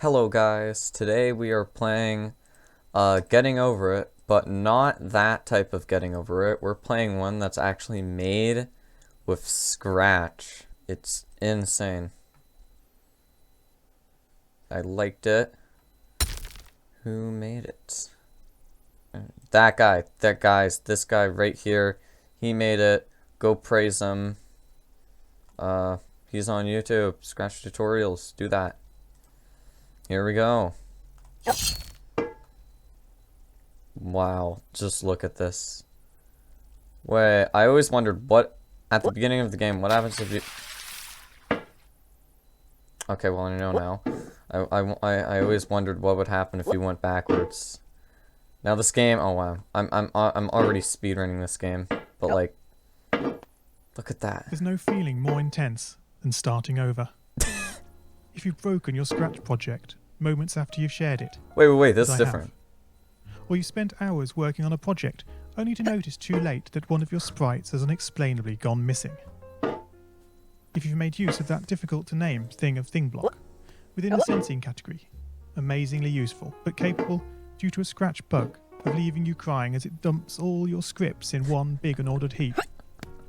Hello guys, today we are playing Getting Over It, but not that type of Getting Over It. We're playing one that's actually made with Scratch. It's insane. I liked it. Who made it? That guy, this guy right here. He made it. Go praise him. He's on YouTube. Scratch tutorials. Do that. Here we go. Wow, just look at this. Wait, I always wondered what, at the beginning of the game, what happens if you... Okay, well, I know now. I always wondered what would happen if you went backwards. Now this game, oh wow, I'm already speedrunning this game, but like, look at that. There's no feeling more intense than starting over. If you've broken your Scratch project moments after you've shared it. Wait, this is as I different. have, or you spent hours working on a project only to notice too late that one of your sprites has unexplainably gone missing. If you've made use of that difficult to name thing of thing block within the sensing category, amazingly useful but capable, due to a Scratch bug, of leaving you crying as it dumps all your scripts in one big unordered heap.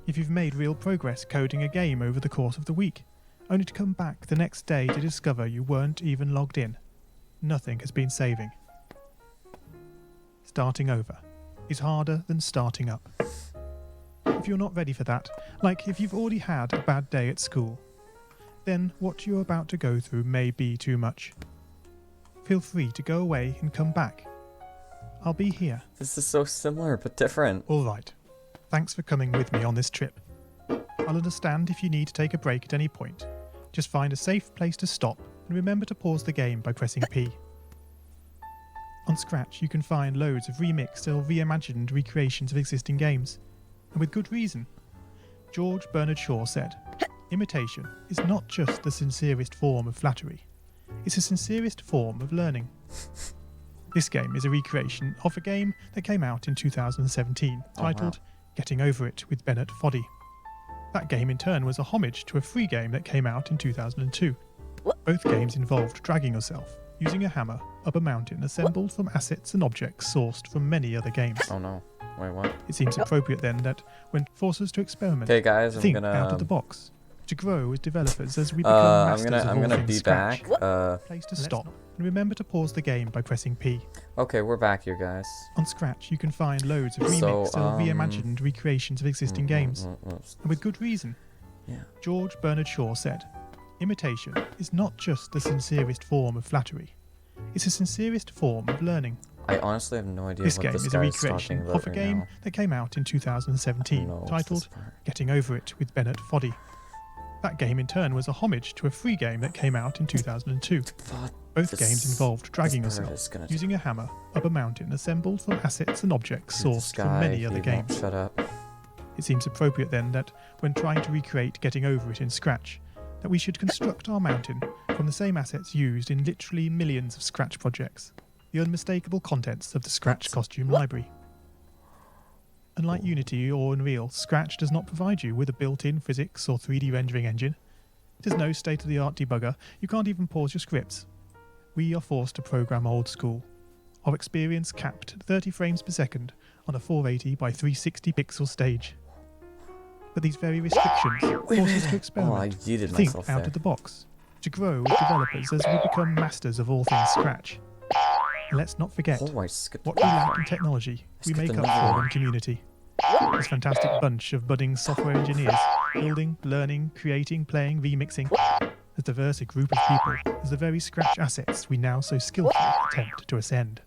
If you've made real progress coding a game over the course of the week, only to come back the next day to discover you weren't even logged in, nothing has been saving. Starting over is harder than starting up. If you're not ready for that, like if you've already had a bad day at school, then what you're about to go through may be too much. Feel free to go away and come back. I'll be here. This is so similar, but different. Alright. Thanks for coming with me on this trip. I'll understand if you need to take a break at any point. Just find a safe place to stop and remember to pause the game by pressing P. On Scratch you can find loads of remixed or reimagined recreations of existing games, and with good reason. George Bernard Shaw said, "Imitation is not just the sincerest form of flattery, it's the sincerest form of learning." This game is a recreation of a game that came out in 2017, titled Getting Over It with Bennett Foddy. That game in turn was a homage to a free game that came out in 2002. Both games involved dragging yourself, using a hammer, up a mountain assembled from assets and objects sourced from many other games. Oh no, wait, what? It seems appropriate then that when forced us to experiment, Okay guys, think I'm gonna... out of the box, to grow as developers as we become masters of I'm all gonna things be Scratch. back. Place to stop, and remember to pause the game by pressing P. Okay, we're back here, guys. On Scratch you can find loads of So, remixed or reimagined recreations of existing games, and with good reason. Yeah. George Bernard Shaw said, "Imitation is not just the sincerest form of flattery, it's the sincerest form of learning." I honestly have no idea This what game this is a guy is talking recreation about of a right game now. that came out in 2017, No, what's titled this part? Getting Over It with Bennett Foddy. That game in turn was a homage to a free game that came out in 2002. Both This- games involved dragging this part yourself, is gonna using a hammer, up a mountain assembled from assets and objects This sourced from guy, many other he won't games. shut up. It seems appropriate then that, when trying to recreate Getting Over It in Scratch, that we should construct our mountain from the same assets used in literally millions of Scratch projects, the unmistakable contents of the Scratch costume library. Unlike Unity or Unreal, Scratch does not provide you with a built-in physics or 3D rendering engine. There's no state-of-the-art debugger, you can't even pause your scripts. We are forced to program old school. Our experience capped at 30 frames per second on a 480 by 360 pixel stage. But these very restrictions force us to Oh, I experiment, yeeted think myself out there. of the box, to grow as developers as we become masters of all things Scratch. And let's not forget, Oh, I skipped what we lack in technology, we skipped make up another for one. in community. This fantastic bunch of budding software engineers, building, learning, creating, playing, remixing, as diverse a group of people as the very Scratch assets we now so skillfully attempt to ascend.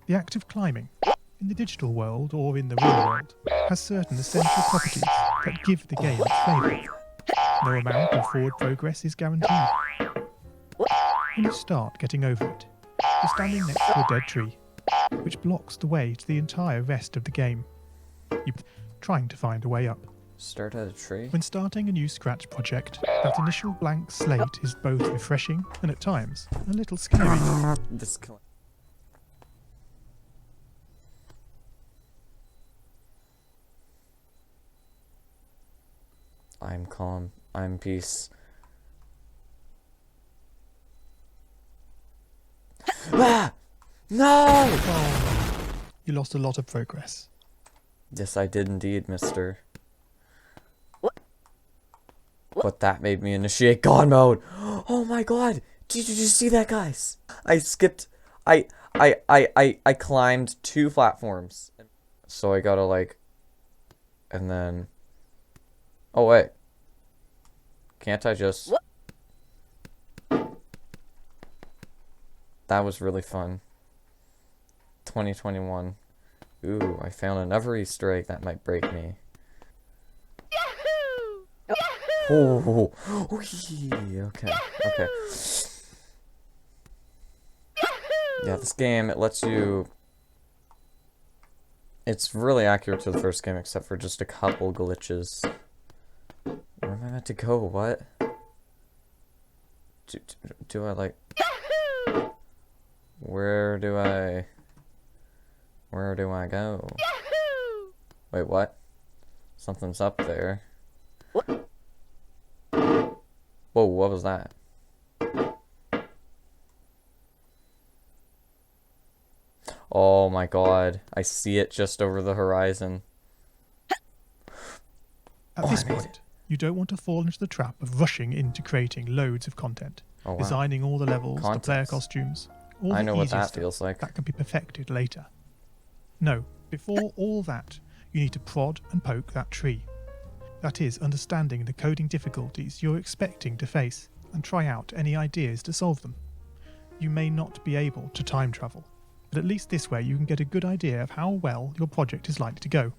The act of climbing, in the digital world or in the real world, has certain essential properties that give the game its flavour. No amount of forward progress is guaranteed. When you start getting over it, you're standing next to a dead tree, which blocks the way to the entire rest of the game. You're trying to find a way up. Start at a tree? When starting a new Scratch project, that initial blank slate is both refreshing and at times a little scary. This kill- I'm calm. I'm peace. Ah! No! Oh, you lost a lot of progress. Yes, I did indeed, mister. But that made me initiate God mode. Oh my god! Did you see that, guys? I skipped. I climbed 2 platforms. So I gotta, like. And then. Oh, wait. Can't I just. That was really fun. 2021. Ooh, I found another Easter egg that might break me. Oh, okay, okay. Yeah, this game, it lets you... It's really accurate to the first game, except for just a couple glitches. Where am I meant to go? What? Do I, like... Where do I go? Wait, what? Something's up there. Whoa, what was that? Oh my god, I see it just over the horizon. At this point, you don't want to fall into the trap of rushing into creating loads of content, Oh, wow. designing all the levels, the player Contents. costumes, all I the know what easier that stuff feels like. that can be perfected later. No, before all that, you need to prod and poke that tree. That is, understanding the coding difficulties you're expecting to face and try out any ideas to solve them. You may not be able to time travel, but at least this way you can get a good idea of how well your project is likely to go,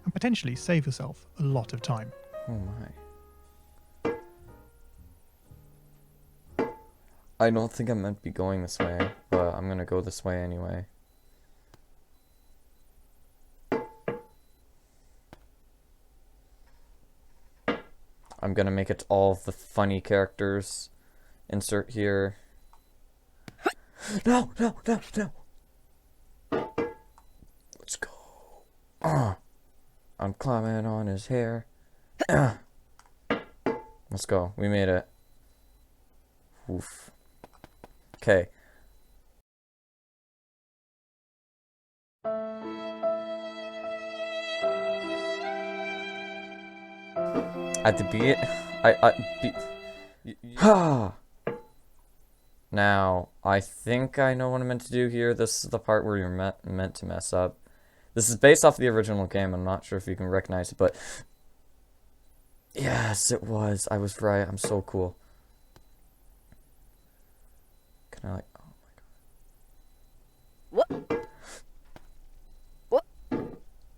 and potentially save yourself a lot of time. Oh my. I don't think I'm meant to be going this way, but I'm gonna go this way anyway. I'm gonna make it all the funny characters. Insert here. No, no, no, no. Let's go. I'm climbing on his hair. Let's go. We made it. Oof. Okay. At the beat, Now, I think I know what I'm meant to do here. This is the part where you're meant to mess up. This is based off the original game. I'm not sure if you can recognize it, but... Yes, it was. I was right. I'm so cool. Can I, like... Oh my god. What?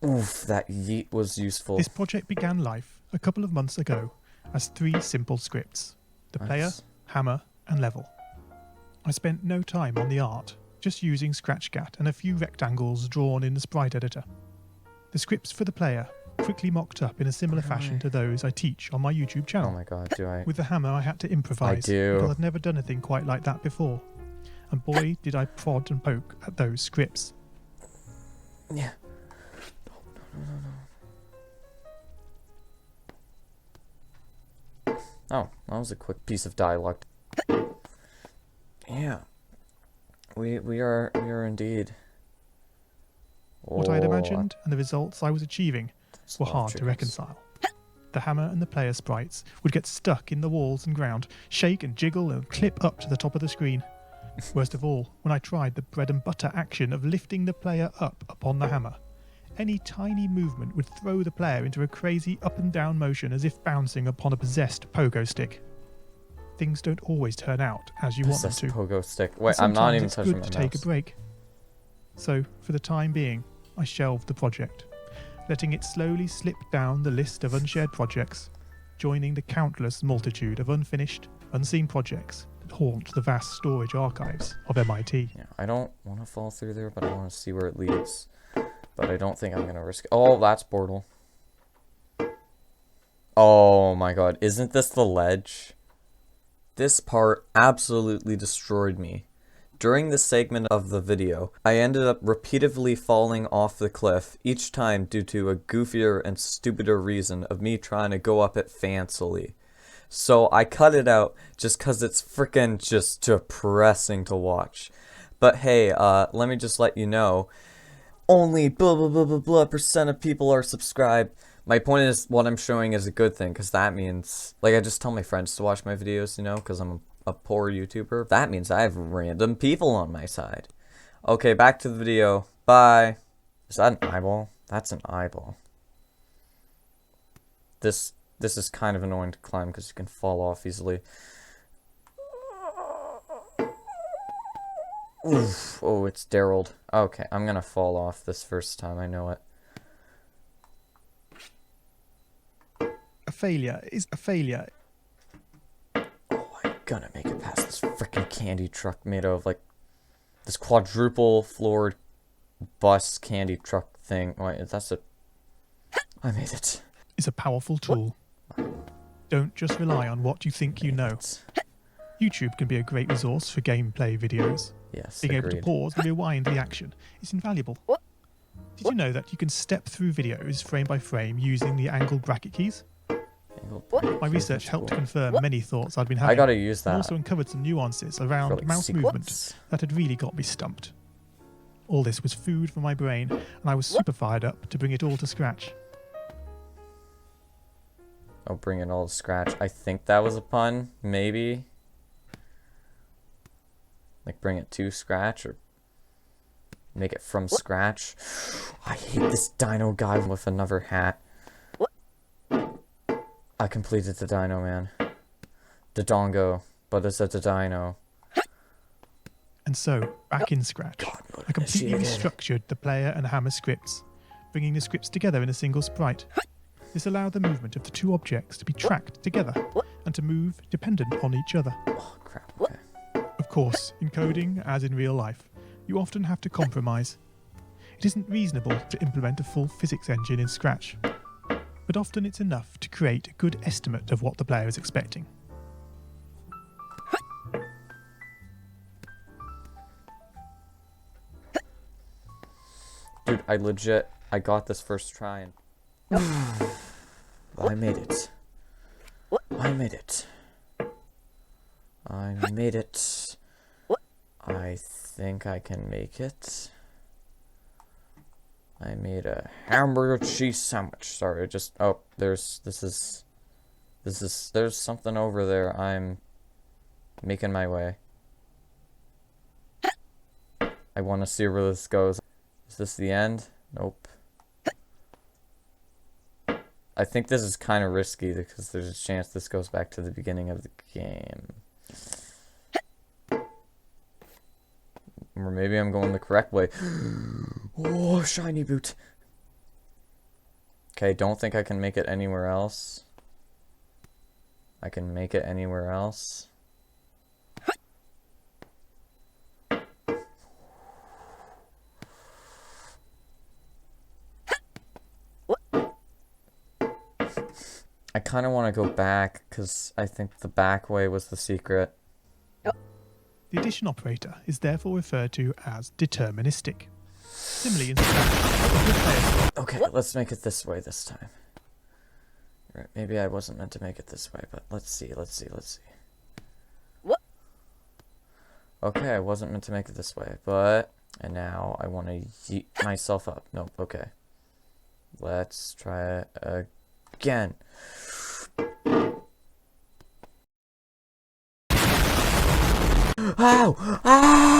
Oof, that yeet was useful. This project began life a couple of months ago as 3 simple scripts: the player, Nice. hammer, and level. I spent no time on the art, just using Scratchcat and a few rectangles drawn in the sprite editor. The scripts for the player quickly mocked up in a similar fashion to those I teach on my YouTube Oh channel. my god, do I... With the hammer I had to improvise do. because I'd never done anything quite like that before. And boy did I prod and poke at those scripts. Yeah. Oh, that was a quick piece of dialogue. Yeah. We are indeed. What I'd Oh, imagined and the results I was achieving that's were love hard to triggers. reconcile. The hammer and the player sprites would get stuck in the walls and ground, shake and jiggle and clip up to the top of the screen. Worst of all, when I tried the bread and butter action of lifting the player up upon the hammer, any tiny movement would throw the player into a crazy up and down motion as if bouncing upon a possessed pogo stick. Things don't always turn out as you want them Possessed to. pogo stick. and Wait, I'm not sometimes even it's touching good my to take a mouse. break. So, for the time being, I shelved the project, letting it slowly slip down the list of unshared projects, joining the countless multitude of unfinished, unseen projects that haunt the vast storage archives of MIT. Yeah, I don't want to fall through there, but I want to see where it leads. But I don't think I'm gonna risk it. Oh, that's Portal. Oh my god, isn't this the ledge? This part absolutely destroyed me. During this segment of the video, I ended up repeatedly falling off the cliff, each time due to a goofier and stupider reason of me trying to go up it fancily. So I cut it out just cause it's freaking just depressing to watch. But hey, let me just let you know, only blah blah blah blah blah % of people are subscribed. My point is, what I'm showing is a good thing, because that means, like, I just tell my friends to watch my videos, you know, because I'm a poor YouTuber. That means I have random people on my side. Okay, back to the video. Bye. Is that an eyeball? That's an eyeball. This is kind of annoying to climb because you can fall off easily. Oof. Oh, it's Daryl. Okay, I'm gonna fall off this first time, I know it. A failure is a failure. Oh, I'm gonna make it past this freaking candy truck made of, like, this quadruple floored bus candy truck thing. Wait, that's it. I made it. Is a powerful tool. Don't just rely on what you think you know. YouTube can be a great resource for gameplay videos. Yes, Being able to agreed. pause and rewind the action is invaluable. Did you know that you can step through videos frame by frame using the angle bracket keys? My research helped to confirm many thoughts I'd been having. I gotta use and that. also uncovered some nuances for, around like, mouse movement sequence. that had really got me stumped. All this was food for my brain, and I was super fired up to bring it all to scratch. I'll bring it all to scratch. I think that was a pun, maybe. Like, bring it to scratch, or make it from scratch. I hate this dino guy with another hat. I completed the dino, man. Dodongo, but it's a dino. And so, back in Scratch, I completely restructured the player and hammer scripts, bringing the scripts together in a single sprite. This allowed the movement of the two objects to be tracked together and to move dependent on each other. Oh, crap, okay. Of course, in coding, as in real life, you often have to compromise. It isn't reasonable to implement a full physics engine in Scratch, but often it's enough to create a good estimate of what the player is expecting. Dude, I got this first try and... I made it. I made it. I made it. I think I can make it. I made a hamburger cheese sandwich. Sorry, oh, there's something over there. I'm making my way. I want to see where this goes. Is this the end? Nope. I think this is kind of risky because there's a chance this goes back to the beginning of the game. Or maybe I'm going the correct way. Oh, shiny boot. Okay, don't think I can make it anywhere else. I can make it anywhere else. I kind of want to go back because I think the back way was the secret. The addition operator is therefore referred to as deterministic. Similarly in Scratch, Okay, let's make it this way this time. Right, maybe I wasn't meant to make it this way, but let's see. Okay, I wasn't meant to make it this way, but... And now I want to yeet myself up. Nope, okay. Let's try it again. Ow! Ah!